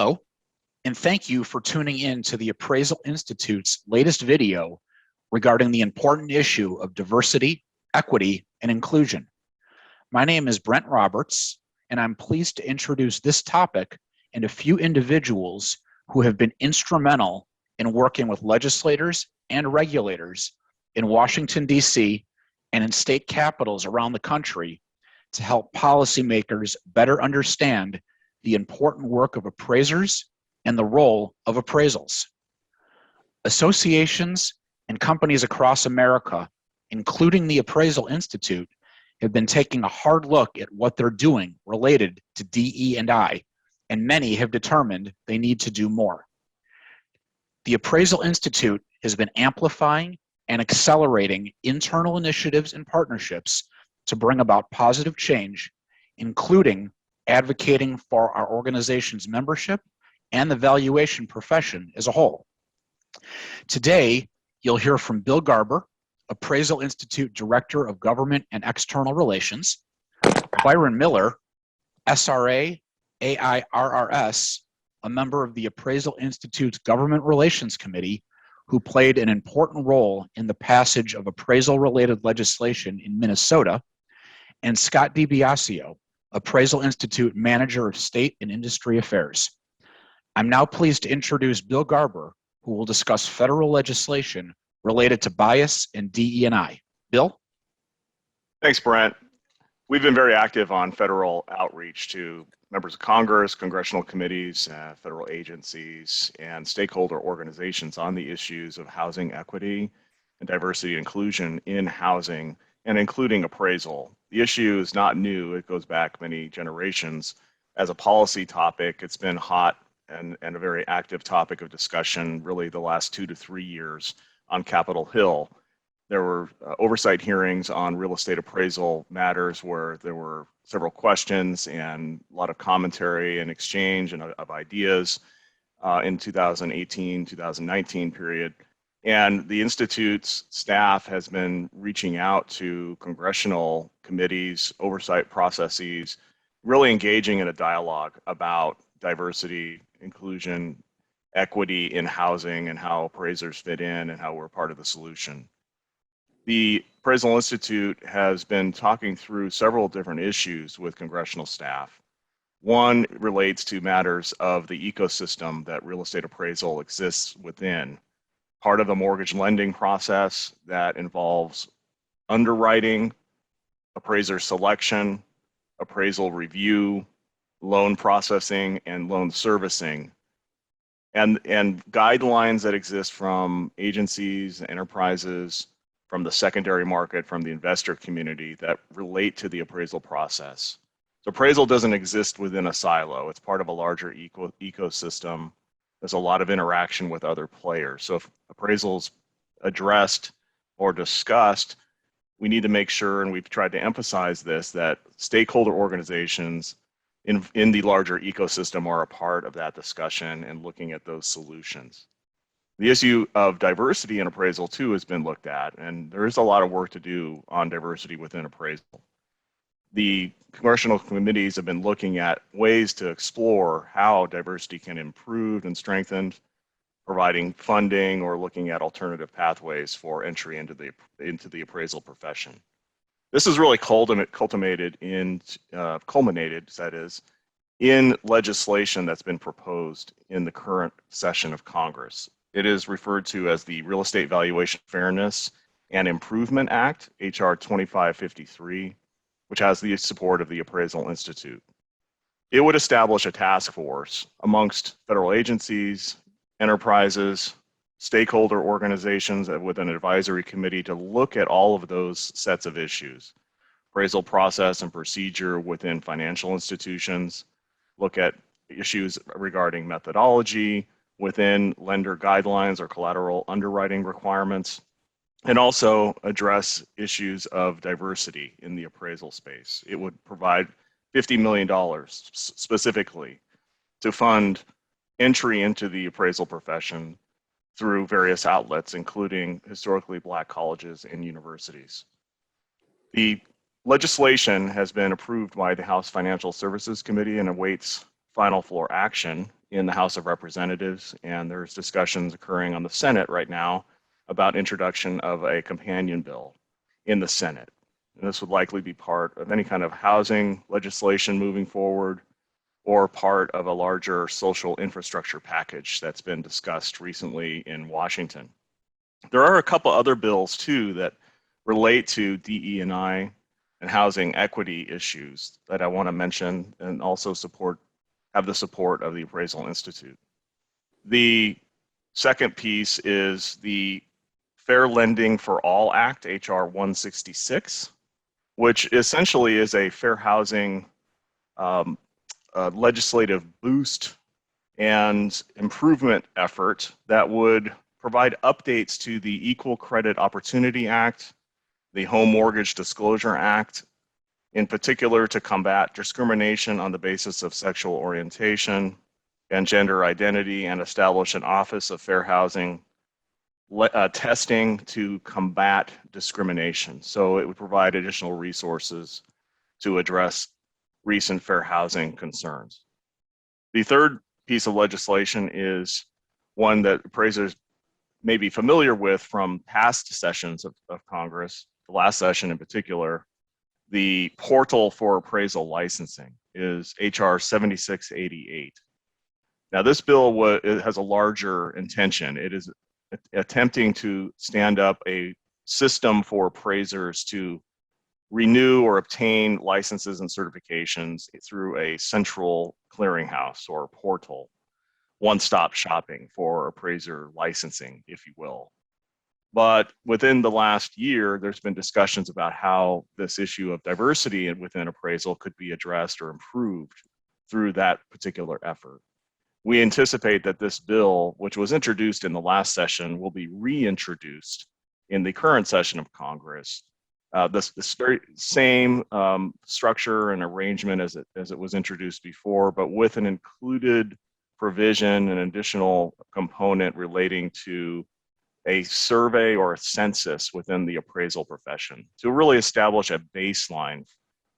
Hello, and thank you for tuning in to the Appraisal Institute's latest video regarding the important issue of diversity, equity, and inclusion. My name is Brent Roberts, and I'm pleased to introduce this topic and a few individuals who have been instrumental in working with legislators and regulators in Washington, D.C., and in state capitals around the country to help policymakers better understand the important work of appraisers and the role of appraisals. Associations and companies across America, including the Appraisal Institute, have been taking a hard look at what they're doing related to DE&I, and many have determined they need to do more. The Appraisal Institute has been amplifying and accelerating internal initiatives and partnerships to bring about positive change, including advocating for our organization's membership and the valuation profession as a whole. Today, you'll hear from Bill Garber, Appraisal Institute Director of Government and External Relations, Byron Miller, SRA, AI-RRS, a member of the Appraisal Institute's Government Relations Committee, who played an important role in the passage of appraisal-related legislation in Minnesota, and Scott Dibiasio, Appraisal Institute Manager of State and Industry Affairs. I'm now pleased to introduce Bill Garber, who will discuss federal legislation related to bias and DE&I. Bill? Thanks, Brent. We've been very active on federal outreach to members of Congress, congressional committees, federal agencies, and stakeholder organizations on the issues of housing equity and diversity and inclusion in housing, and including appraisal. The issue is not new. It goes back many generations. As a policy topic, it's been hot and a very active topic of discussion really the last 2 to 3 years on Capitol Hill. There were oversight hearings on real estate appraisal matters where there were several questions and a lot of commentary and exchange of ideas in 2018-2019 period. And the Institute's staff has been reaching out to congressional committees, oversight processes, really engaging in a dialogue about diversity, inclusion, equity in housing and how appraisers fit in and how we're part of the solution. The Appraisal Institute has been talking through several different issues with congressional staff. One relates to matters of the ecosystem that real estate appraisal exists within. Part of the mortgage lending process that involves underwriting, appraiser selection, appraisal review, loan processing, and loan servicing, and guidelines that exist from agencies, enterprises, from the secondary market, from the investor community that relate to the appraisal process. So appraisal doesn't exist within a silo. It's part of a larger ecosystem. There's a lot of interaction with other players. So if appraisal's addressed or discussed, we need to make sure, and we've tried to emphasize this, that stakeholder organizations in the larger ecosystem are a part of that discussion and looking at those solutions. The issue of diversity in appraisal too has been looked at, and there is a lot of work to do on diversity within appraisal. The congressional committees have been looking at ways to explore how diversity can improve and strengthen, providing funding or looking at alternative pathways for entry into the appraisal profession. This is really culminated in legislation that's been proposed in the current session of Congress. It is referred to as the Real Estate Valuation Fairness and Improvement Act, HR 2553, which has the support of the Appraisal Institute. It would establish a task force amongst federal agencies, enterprises, stakeholder organizations with an advisory committee to look at all of those sets of issues. Appraisal process and procedure within financial institutions, look at issues regarding methodology within lender guidelines or collateral underwriting requirements, and also address issues of diversity in the appraisal space. It would provide $50 million specifically to fund entry into the appraisal profession through various outlets, including historically Black colleges and universities. The legislation has been approved by the House Financial Services Committee and awaits final floor action. in the House of Representatives, and there's discussions occurring on the Senate right now about introduction of a companion bill in the Senate. And this would likely be part of any kind of housing legislation moving forward, or part of a larger social infrastructure package that's been discussed recently in Washington. There are a couple other bills too that relate to DE&I and housing equity issues that I want to mention, and also have the support of the Appraisal Institute. The second piece is the Fair Lending for All Act, HR 166, which essentially is a fair housing legislative boost and improvement effort that would provide updates to the Equal Credit Opportunity Act, the Home Mortgage Disclosure Act, in particular to combat discrimination on the basis of sexual orientation and gender identity, and establish an Office of Fair Housing testing to combat discrimination. So it would provide additional resources to address recent fair housing concerns. The third piece of legislation is one that appraisers may be familiar with from past sessions of Congress, the last session in particular. The portal for appraisal licensing is HR 7688. Now, this bill has a larger intention. It is attempting to stand up a system for appraisers to renew or obtain licenses and certifications through a central clearinghouse or portal, one-stop shopping for appraiser licensing, if you will. But within the last year, there's been discussions about how this issue of diversity within appraisal could be addressed or improved through that particular effort. We anticipate that this bill, which was introduced in the last session, will be reintroduced in the current session of Congress. This very same structure and arrangement as it was introduced before, but with an included provision, an additional component relating to a survey or a census within the appraisal profession to really establish a baseline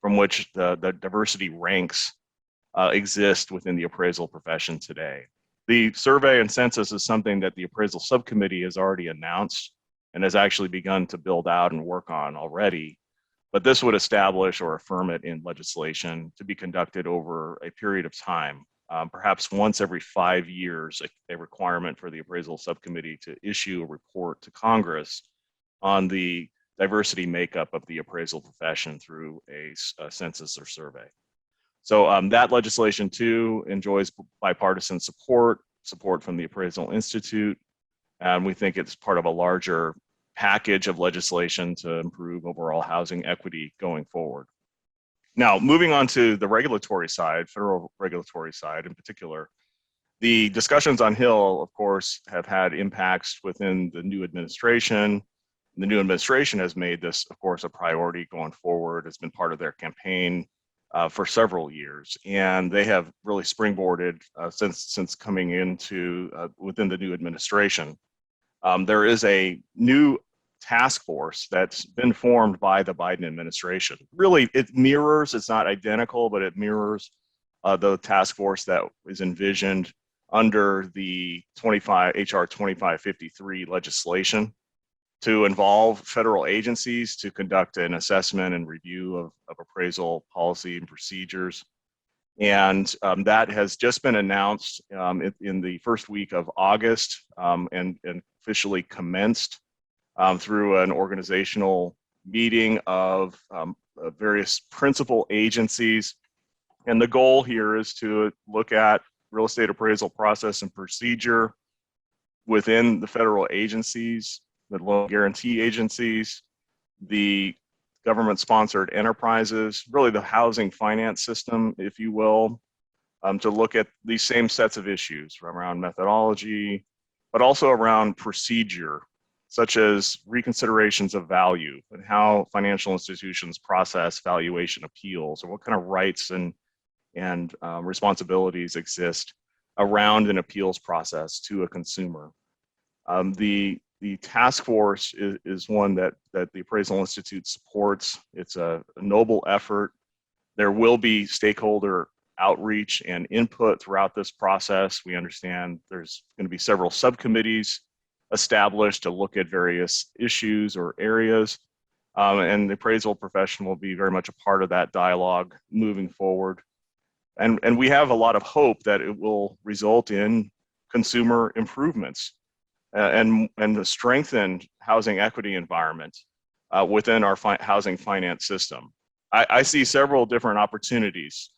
from which the diversity ranks exist within the appraisal profession today. The survey and census is something that the appraisal subcommittee has already announced and has actually begun to build out and work on already. But this would establish or affirm it in legislation to be conducted over a period of time, perhaps once every 5 years, a requirement for the appraisal subcommittee to issue a report to Congress on the diversity makeup of the appraisal profession through a census or survey. So that legislation too enjoys bipartisan support from the Appraisal Institute, and we think it's part of a larger package of legislation to improve overall housing equity going forward. Now, moving on to the regulatory side, federal regulatory side in particular, the discussions on Hill, of course, have had impacts within the new administration. The new administration has made this, of course, a priority going forward. It's been part of their campaign for several years, and they have really springboarded since coming into within the new administration. There is a new task force that's been formed by the Biden administration. Really, it mirrors, it's not identical, but it mirrors the task force that is envisioned under the HR 2553 legislation to involve federal agencies to conduct an assessment and review of appraisal policy and procedures. And that has just been announced in the first week of August and officially commenced through an organizational meeting of various principal agencies. And the goal here is to look at real estate appraisal process and procedure within the federal agencies, the loan guarantee agencies, the government-sponsored enterprises, really the housing finance system, if you will, to look at these same sets of issues around methodology, but also around procedure, such as reconsiderations of value and how financial institutions process valuation appeals, or what kind of rights and responsibilities exist around an appeals process to a consumer. The task force is one that the Appraisal Institute supports. It's a noble effort. There will be stakeholder outreach and input throughout this process. We understand there's going to be several subcommittees established to look at various issues or areas. And the appraisal profession will be very much a part of that dialogue moving forward. And we have a lot of hope that it will result in consumer improvements and the strengthened housing equity environment within our housing finance system. I see several different opportunities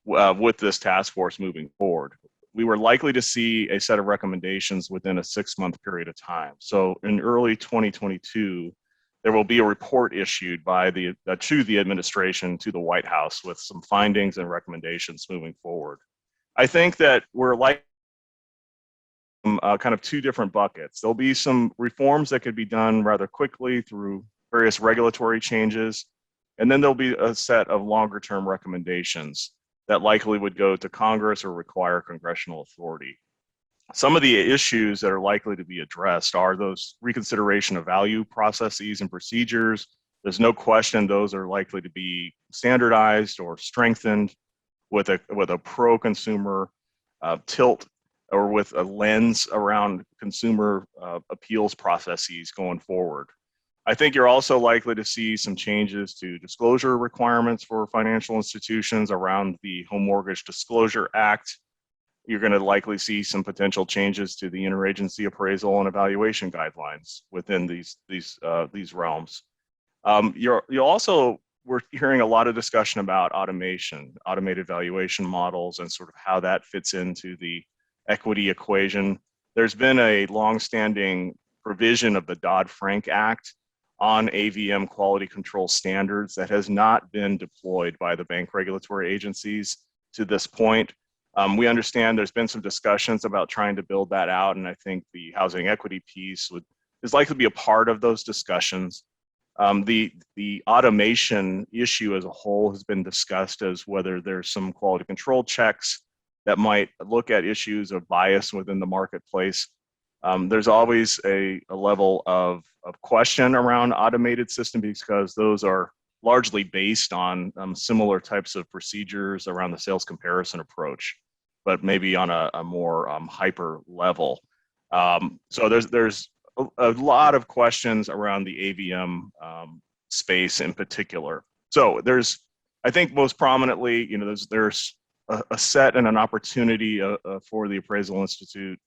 with this task force moving forward. We were likely to see a set of recommendations within a 6-month period of time. So in early 2022, there will be a report issued by to the administration, to the White House, with some findings and recommendations moving forward. I think that we're like kind of two different buckets. There'll be some reforms that could be done rather quickly through various regulatory changes, and then there'll be a set of longer-term recommendations that likely would go to Congress or require congressional authority. Some of the issues that are likely to be addressed are those reconsideration of value processes and procedures. There's no question those are likely to be standardized or strengthened with a pro-consumer tilt, or with a lens around consumer appeals processes going forward. I think you're also likely to see some changes to disclosure requirements for financial institutions around the Home Mortgage Disclosure Act. You're going to likely see some potential changes to the interagency appraisal and evaluation guidelines within these realms. We're hearing a lot of discussion about automation, automated valuation models, and sort of how that fits into the equity equation. There's been a longstanding provision of the Dodd-Frank Act on AVM quality control standards that has not been deployed by the bank regulatory agencies to this point. We understand there's been some discussions about trying to build that out, and I think the housing equity piece is likely to be a part of those discussions. The automation issue as a whole has been discussed as whether there's some quality control checks that might look at issues of bias within the marketplace. There's always a level of question around automated systems because those are largely based on similar types of procedures around the sales comparison approach, but maybe on a more hyper level. So there's a lot of questions around the AVM space in particular. So I think most prominently, there's a set and an opportunity for the Appraisal Institute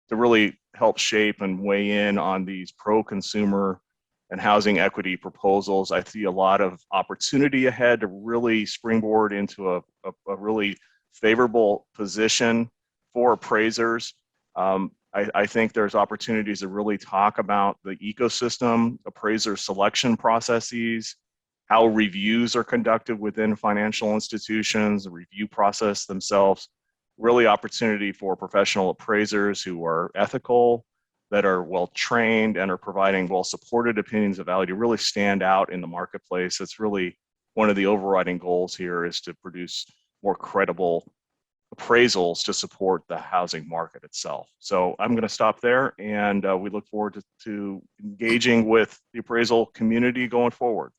to really help shape and weigh in on these pro-consumer and housing equity proposals. I see a lot of opportunity ahead to really springboard into a really favorable position for appraisers. I think there's opportunities to really talk about the ecosystem, appraiser selection processes, how reviews are conducted within financial institutions, the review process themselves, really opportunity for professional appraisers who are ethical, that are well-trained, and are providing well-supported opinions of value to really stand out in the marketplace. That's really one of the overriding goals here, is to produce more credible appraisals to support the housing market itself. So I'm going to stop there, and we look forward to engaging with the appraisal community going forward.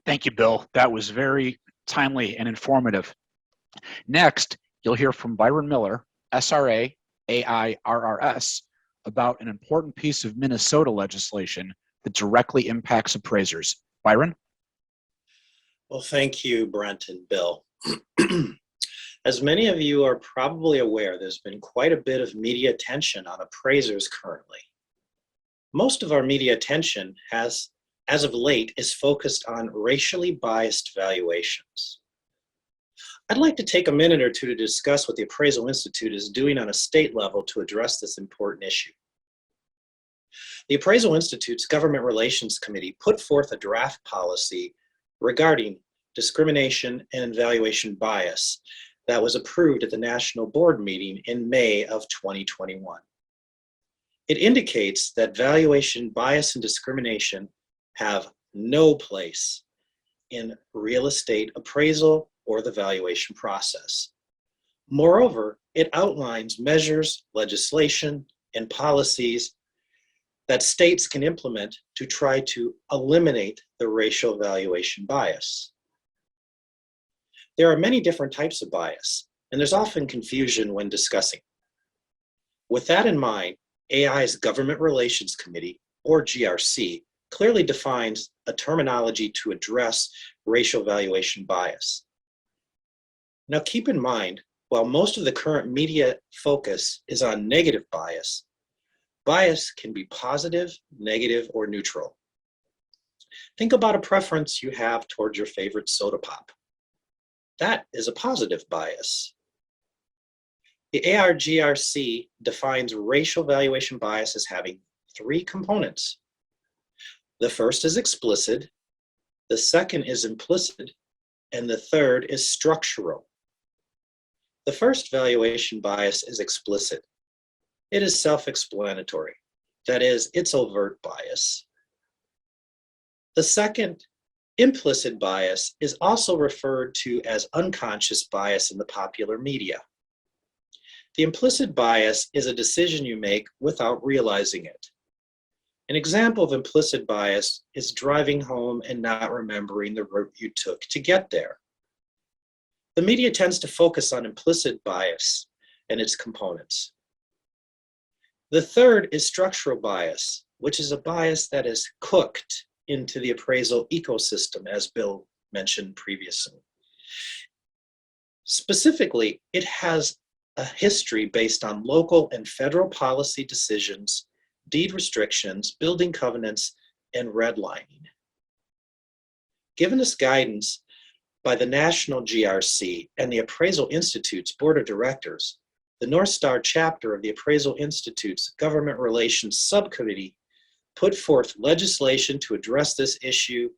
Thank you, Bill. That was very timely and informative. Next, you'll hear from Byron Miller, SRA, AI-RRS, about an important piece of Minnesota legislation that directly impacts appraisers. Byron? Well, thank you, Brent and Bill. As many of you are probably aware, there's been quite a bit of media attention on appraisers currently. Most of our media attention as of late is focused on racially biased valuations. I'd like to take a minute or two to discuss what the Appraisal Institute is doing on a state level to address this important issue. The Appraisal Institute's Government Relations Committee put forth a draft policy regarding discrimination and valuation bias that was approved at the National Board meeting in May of 2021. It indicates that valuation bias and discrimination have no place in real estate appraisal or the valuation process. Moreover, it outlines measures, legislation, and policies that states can implement to try to eliminate the racial valuation bias. There are many different types of bias, and there's often confusion when discussing. With that in mind, AI's Government Relations Committee, or GRC, clearly defines a terminology to address racial valuation bias. Now keep in mind, while most of the current media focus is on negative bias, bias can be positive, negative, or neutral. Think about a preference you have towards your favorite soda pop. That is a positive bias. The ARGRC defines racial valuation bias as having three components. The first is explicit, the second is implicit, and the third is structural. The first valuation bias is explicit. It is self-explanatory. That is, it's overt bias. The second, implicit bias, is also referred to as unconscious bias in the popular media. The implicit bias is a decision you make without realizing it. An example of implicit bias is driving home and not remembering the route you took to get there. The media tends to focus on implicit bias and its components. The third is structural bias, which is a bias that is cooked into the appraisal ecosystem, as Bill mentioned previously. Specifically, it has a history based on local and federal policy decisions, deed restrictions, building covenants, and redlining. Given this guidance by the National GRC and the Appraisal Institute's Board of Directors, the North Star chapter of the Appraisal Institute's Government Relations Subcommittee put forth legislation to address this issue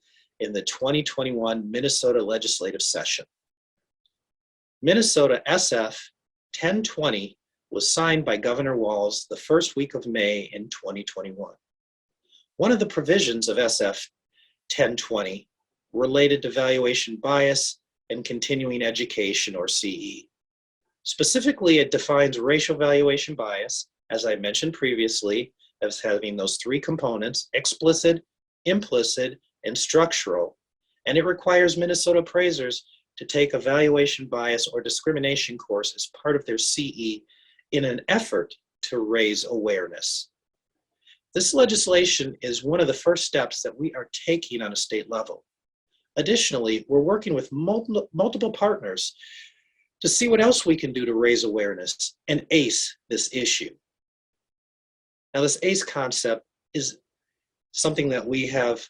in the 2021 Minnesota legislative session. Minnesota SF 1020 was signed by Governor Walz the first week of May in 2021. One of the provisions of SF 1020 related to valuation bias and continuing education, or CE. Specifically, it defines racial valuation bias, as I mentioned previously, as having those three components: explicit, implicit, and structural. And it requires Minnesota appraisers to take a valuation bias or discrimination course as part of their CE in an effort to raise awareness. This legislation is one of the first steps that we are taking on a state level. Additionally, we're working with multiple partners to see what else we can do to raise awareness and ACE this issue. Now, this ACE concept is something that we have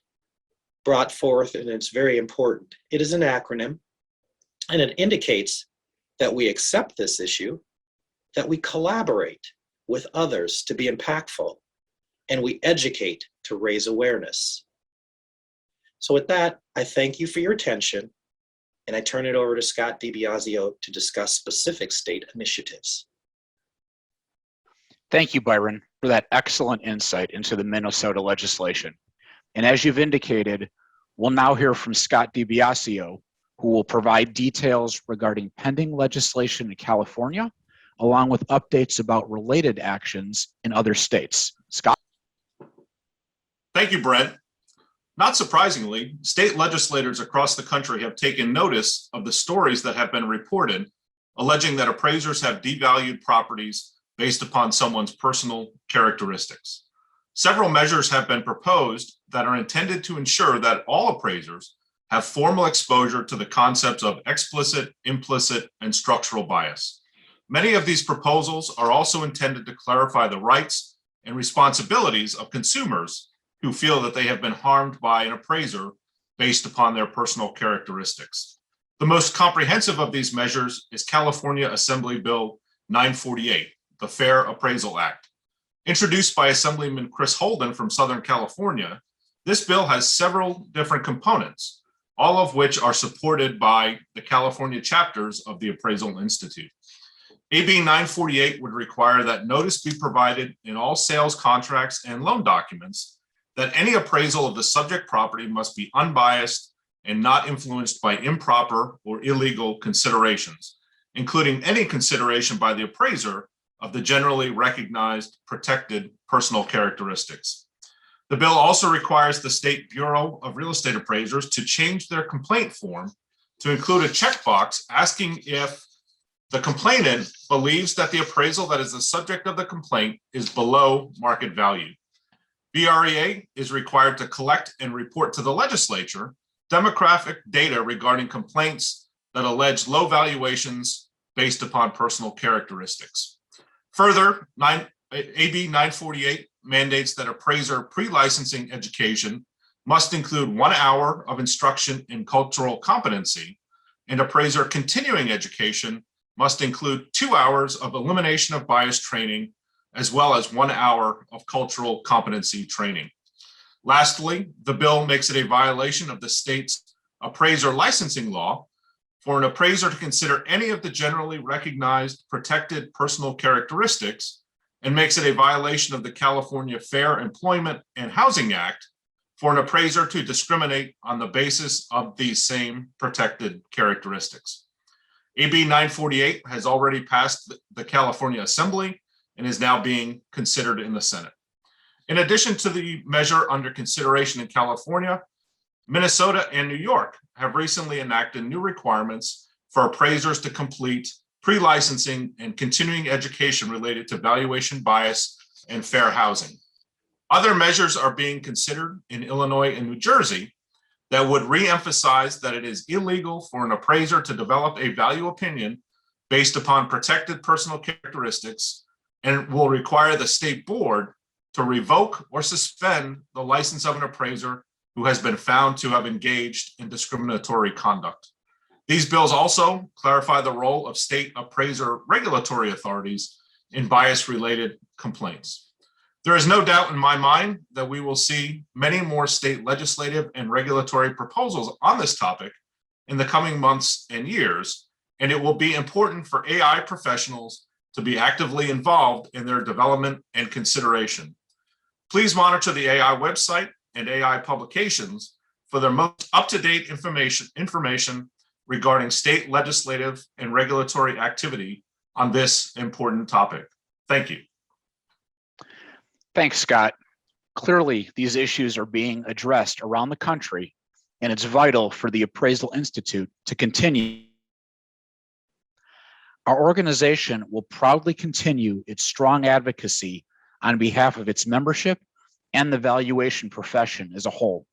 brought forth, and it's very important. It is an acronym, and it indicates that we accept this issue, that we collaborate with others to be impactful, and we educate to raise awareness. So with that, I thank you for your attention, and I turn it over to Scott Dibiasio to discuss specific state initiatives. Thank you, Byron, for that excellent insight into the Minnesota legislation. And as you've indicated, we'll now hear from Scott Dibiasio, who will provide details regarding pending legislation in California, along with updates about related actions in other states. Scott? Thank you, Brent. Not surprisingly, state legislators across the country have taken notice of the stories that have been reported, alleging that appraisers have devalued properties based upon someone's personal characteristics. Several measures have been proposed that are intended to ensure that all appraisers have formal exposure to the concepts of explicit, implicit, and structural bias. Many of these proposals are also intended to clarify the rights and responsibilities of consumers who feel that they have been harmed by an appraiser based upon their personal characteristics. The most comprehensive of these measures is California Assembly Bill 948, the Fair Appraisal Act. Introduced by Assemblyman Chris Holden from Southern California, this bill has several different components, all of which are supported by the California chapters of the Appraisal Institute. AB 948 would require that notice be provided in all sales contracts and loan documents that any appraisal of the subject property must be unbiased and not influenced by improper or illegal considerations, including any consideration by the appraiser of the generally recognized protected personal characteristics. The bill also requires the State Bureau of Real Estate Appraisers to change their complaint form to include a checkbox asking if the complainant believes that the appraisal that is the subject of the complaint is below market value. BREA is required to collect and report to the legislature demographic data regarding complaints that allege low valuations based upon personal characteristics. Further, AB 948 mandates that appraiser pre-licensing education must include 1 hour of instruction in cultural competency, and appraiser continuing education must include 2 hours of elimination of bias training, as well as 1 hour of cultural competency training. Lastly, the bill makes it a violation of the state's appraiser licensing law for an appraiser to consider any of the generally recognized protected personal characteristics, and makes it a violation of the California Fair Employment and Housing Act for an appraiser to discriminate on the basis of these same protected characteristics. AB 948 has already passed the California Assembly and is now being considered in the Senate. In addition to the measure under consideration in California, Minnesota and New York have recently enacted new requirements for appraisers to complete pre-licensing and continuing education related to valuation bias and fair housing. Other measures are being considered in Illinois and New Jersey that would re-emphasize that it is illegal for an appraiser to develop a value opinion based upon protected personal characteristics, and will require the state board to revoke or suspend the license of an appraiser who has been found to have engaged in discriminatory conduct. These bills also clarify the role of state appraiser regulatory authorities in bias-related complaints. There is no doubt in my mind that we will see many more state legislative and regulatory proposals on this topic in the coming months and years, and it will be important for AI professionals to be actively involved in their development and consideration. Please monitor the AI website and AI publications for their most up-to-date information regarding state legislative and regulatory activity on this important topic. Thank you. Thanks, Scott. Clearly, these issues are being addressed around the country, and it's vital for the Appraisal Institute to continue. Our organization will proudly continue its strong advocacy on behalf of its membership and the valuation profession as a whole.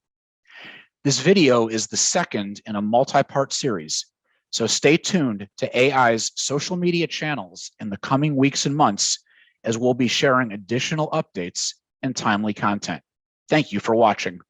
This video is the second in a multi-part series, so stay tuned to AI's social media channels in the coming weeks and months, as we'll be sharing additional updates and timely content. Thank you for watching.